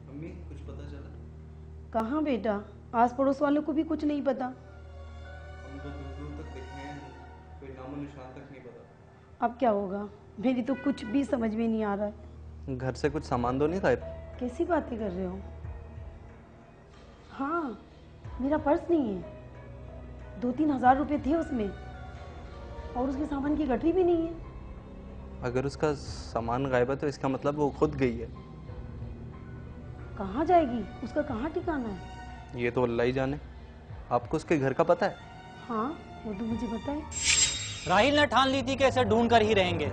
अम्मी कुछ पता चला? कहाँ बेटा, आस पड़ोस वालों को भी कुछ नहीं पता। हम तो दूर दूर तक देखे हैं, कोई नामो निशान तक नहीं पता। अब क्या होगा, मेरी तो कुछ भी समझ में नहीं आ रहा है। घर से कुछ सामान तो नहीं गायब? कैसी बातें कर रहे हो? हाँ, मेरा पर्स नहीं है, 2-3 हज़ार रुपए थे उसमें, और उसके सामान की गठरी भी नहीं है। अगर उसका सामान गायब है तो इसका मतलब वो खुद गई है। कहाँ जाएगी, उसका कहाँ ठिकाना है? ये तो अल्लाह ही जाने। आपको उसके घर का पता है? हाँ, वो तो मुझे पता है। राहिल ने ठान ली थी कि इसे ढूंढ कर ही रहेंगे।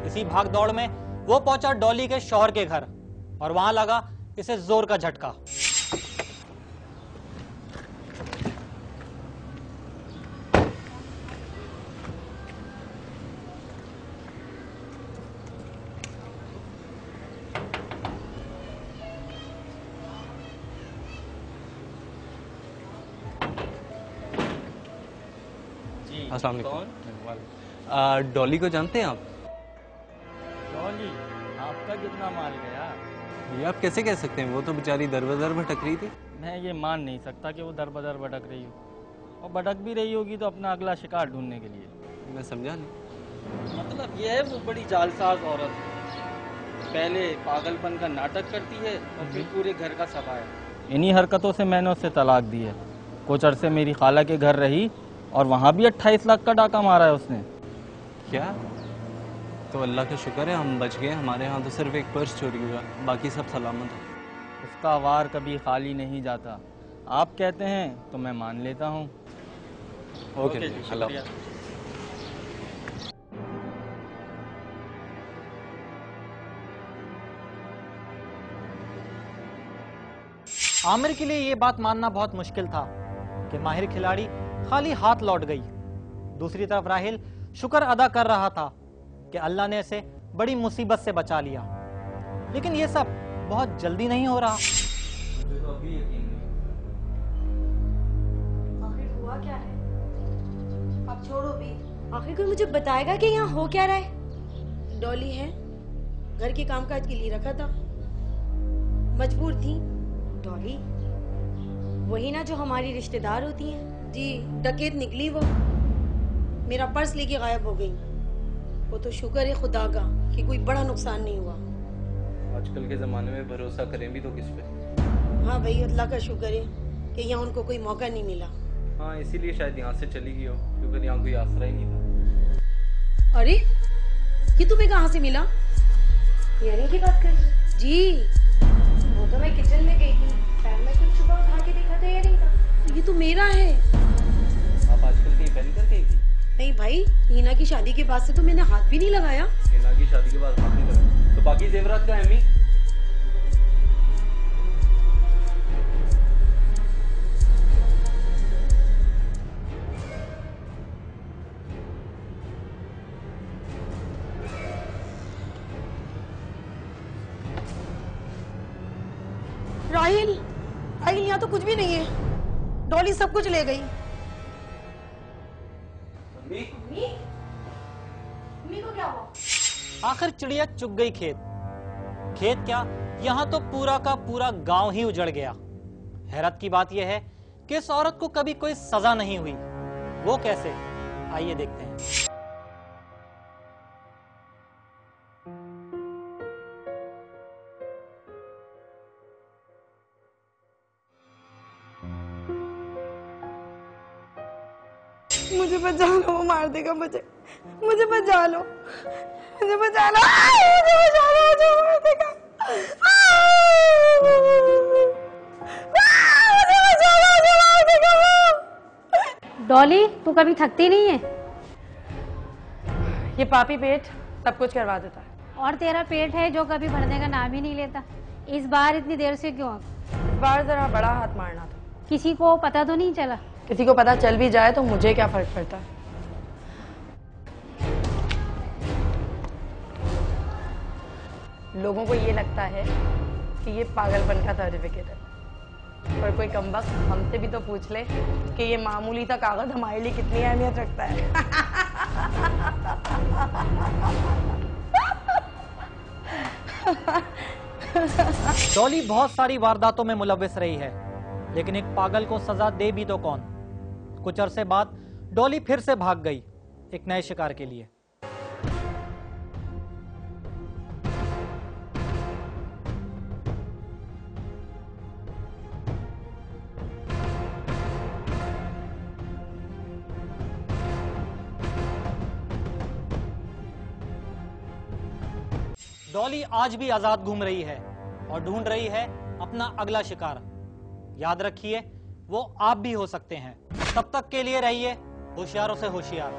इसी भाग दौड़ में वो पहुंचा डॉली के शौहर के घर, और वहां लगा इसे जोर का झटका। अस्सलाम वालेकुम। डॉली को जानते हैं आप? डॉली? आपका कितना माल गया? ये आप कैसे कह सकते हैं, वो तो बेचारी दर बदर भटक रही थी। मैं ये मान नहीं सकता कि वो दर बदर भटक रही हो, और भटक भी रही होगी तो अपना अगला शिकार ढूंढने के लिए। मैं समझा नहीं। मतलब ये है, वो बड़ी जालसाज औरत है। पहले पागलपन का नाटक करती है और फिर पूरे घर का सफाया। इन्हीं हरकतों से मैंने उससे तलाक दी है। कुछ अरसे मेरी खाला के घर रही और वहाँ भी 28 लाख का डाका मारा है उसने। क्या? तो अल्लाह का शुक्र है हम बच गए। हमारे यहाँ तो सिर्फ एक पर्स चोरी हुआ, बाकी सब सलामत है। उसका वार कभी खाली नहीं जाता। आप कहते हैं तो मैं मान लेता हूँ। ओके जी, अल्लाह। आमिर के लिए ये बात मानना बहुत मुश्किल था कि माहिर खिलाड़ी खाली हाथ लौट गई। दूसरी तरफ राहिल शुक्र अदा कर रहा था कि अल्लाह ने इसे बड़ी मुसीबत से बचा लिया। लेकिन ये सब बहुत जल्दी नहीं हो रहा। मुझे तो अभी यकीन नहीं। आखिर हुआ क्या है? अब छोड़ो भी, आखिर कोई मुझे बताएगा कि यहाँ हो क्या रहा है? डॉली है, घर के कामकाज के लिए रखा था, मजबूर थी। डॉली वही ना जो हमारी रिश्तेदार होती हैं? जी, डकैत निकली वो, मेरा पर्स लेके गायब हो गई। वो तो शुक्र है खुदा का कि कोई बड़ा नुकसान नहीं हुआ। आजकल के ज़माने में भरोसा करें भी तो किस पे? हाँ भाई, अल्लाह का शुक्र है कि यहाँ उनको कोई मौका नहीं मिला। हाँ, इसीलिए शायद यहाँ से चली गई हो, क्योंकि यहाँ कोई आसरा ही नहीं था। अरे, ये तुम्हें कहाँ से मिला? यानी की बात कर रही? जी, वो तो मैं किचन में गई थी, पैर में कुछ छुपा उठा के देखा तो ये नहीं था। ये तो मेरा है। आप आजकल कहीं पहन कर गई थी? नहीं भाई, हीना की शादी के बाद से तो मैंने हाथ भी नहीं लगाया। हिना की शादी के बाद हाथ नहीं लगा, तो बाकी जेवरात का अहमी? राहिल, राहिल, यहाँ तो कुछ भी नहीं है। डॉली सब कुछ ले गई। अम्मी? मम्मी को क्या हुआ? आखिर चिड़िया चुग गई खेत। खेत क्या, यहाँ तो पूरा का पूरा गांव ही उजड़ गया। हैरत की बात यह है कि इस औरत को कभी कोई सजा नहीं हुई। वो कैसे, आइए देखते हैं। मुझे बचा लो, वो मार देगा मुझे। मुझे बचा लो, मुझे बचा लो, मुझे बचा लो, मुझे मार देगा। मुझे बचा लो, मुझे मार देगा वो। डॉली, तू कभी थकती नहीं है? ये पापी पेट सब कुछ करवा देता है। और तेरा पेट है जो कभी भरने का नाम ही नहीं लेता। इस बार इतनी देर से क्यों? इस बार जरा बड़ा हाथ मारना था। किसी को पता तो नहीं चला? किसी को पता चल भी जाए तो मुझे क्या फर्क पड़ता है। लोगों को ये लगता है कि ये पागलपन का सर्टिफिकेट है, पर कोई कमबख्त हमसे भी तो पूछ ले कि ये मामूली सा कागज हमारे लिए कितनी अहमियत रखता है। डॉली बहुत सारी वारदातों में मुलव्विस रही है, लेकिन एक पागल को सजा दे भी तो कौन। कुछ अरसे बाद डॉली फिर से भाग गई एक नए शिकार के लिए। डॉली आज भी आजाद घूम रही है और ढूंढ रही है अपना अगला शिकार। याद रखिए, वो आप भी हो सकते हैं। तब तक के लिए रहिए होशियारों से होशियार।